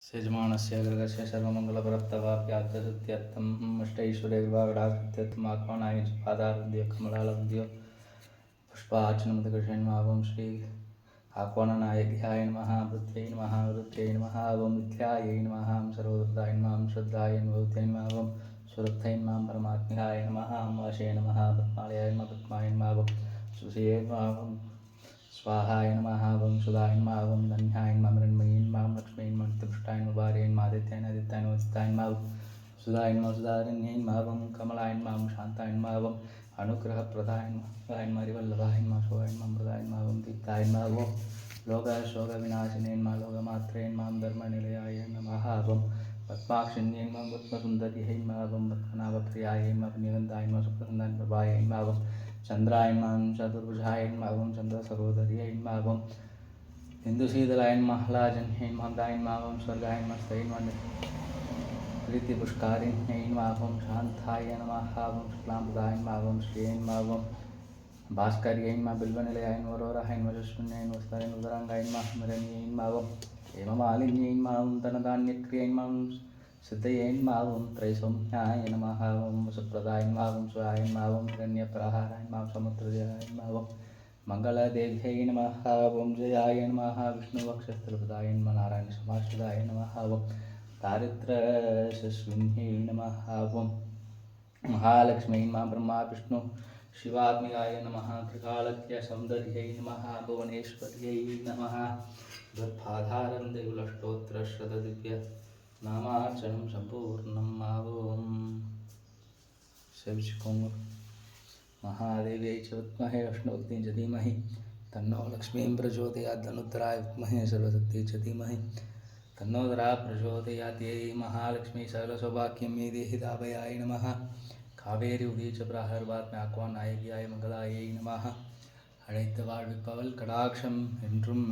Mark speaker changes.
Speaker 1: यजमानस्य गृहस्य सर्वमङ्गलप्रदवाप्यार्थसिद्ध्यर्थम् अष्टैश्वर्यविभागडाकृत्यर्थम् आह्वानाय पादारविन्द्यो कमलालविन्द्यो पुष्पार्चनमतिकृष्णमावं श्री आह्वाननायकाय नमः वृत्यै नमः वृत्यै नमः ओं विद्यायै नमः सर्ववृद्धाय नमः श्रद्धाय नमः नमः सुरत्यै नमः परमात्माय नमः वाशे नमः पद्मालयाय नमः पद्माय नमः सुषये नमः स्वाहाय नमः ओं सुधाय नमः ओं धन्याय नमः मृण्मयी नमः लक्ष्मी नमः नित्यपुष्टाय नमः भार्याय नमः आदित्याय नमः आदित्याय नमः वसिताय नमः सुधाय नमः सुधारिण्यै नमः ओं कमलाय नमः शान्ताय नमः ओं अनुग्रहप्रदाय नमः हरिवल्लभाय नमः शोभाय नमः मृदाय नमः ओं दीप्ताय नमः ओं लोकशोकविनाशिने नमः लोकमात्रे नमः धर्मनिलयाय नमः ओं पद्माक्षिण्यै नमः पद्मसुन्दर्यै नमः ओं पद्मनाभप्रियाय नमः पुण्यगन्धाय नमः सुप्रसन्नाय प्रभाय नमः ओं चंद्राय नमः चतुर्भुजाय नमः ओं चन्द्रसहोदर्यै नमः ओं इन्दुशीतलाय नमः लाजन्यै नमः दाय नमः ओं स्वर्गाय नमः स्तै नमः प्रीतिपुष्कारिण्यै नमः ओं शान्ताय नमः ओं शुक्लाम्बराय नमः ओं श्रियै नमः ओं भास्कर्यै नमः बिल्वनिलयाय नमः वरोराय नमः जस्मिन्यै नमः स्तराय नमः उदराङ्गाय नमः स्मरण्यै नमः ओं हेममालिन्यै नमः ओं धनधान्यक्रियै नमः ओं सिद्धये नमः ओं त्रैसौम्याय नमः ओं सुप्रदाय नमः ओं स्वाहाय नमः ओं हिरण्यप्रहाराय नमः समुद्रजयाय नमः ओं मंगलदेव्यै नमः ओं जयाय नमः विष्णुवक्षस्थलप्रदाय नमः नारायणसमाश्रिताय नमः ओं दारिद्र्यशस्विन्यै नमः ओं महालक्ष्मी नमः ब्रह्मा विष्णु शिवात्मिकाय नमः त्रिकालज्ञसौन्दर्यै नमः भुवनेश्वर्यै नमः द्वत्पाधारं देवलष्टोत्तरशतदिव्य नामार्चनं सम्पूर्णम् ओं शिवशिकों महादेव्यै च विद्महे विष्णुपत्नी च धीमहि तन्नो लक्ष्मीं प्रचोदयात् धनुद्राय विद्महे सर्वशक्तियै च धीमहि तन्नोदरा प्रचोदयात् यै महालक्ष्मी सकलसौभाग्यं मे देहि दाभयाय नमः कावेरी उदीच प्रहर्वात् आह्वानायकाय मंगलायै नमः अழைத்த வாழ்விப்பவள் கடாட்சம் என்றும்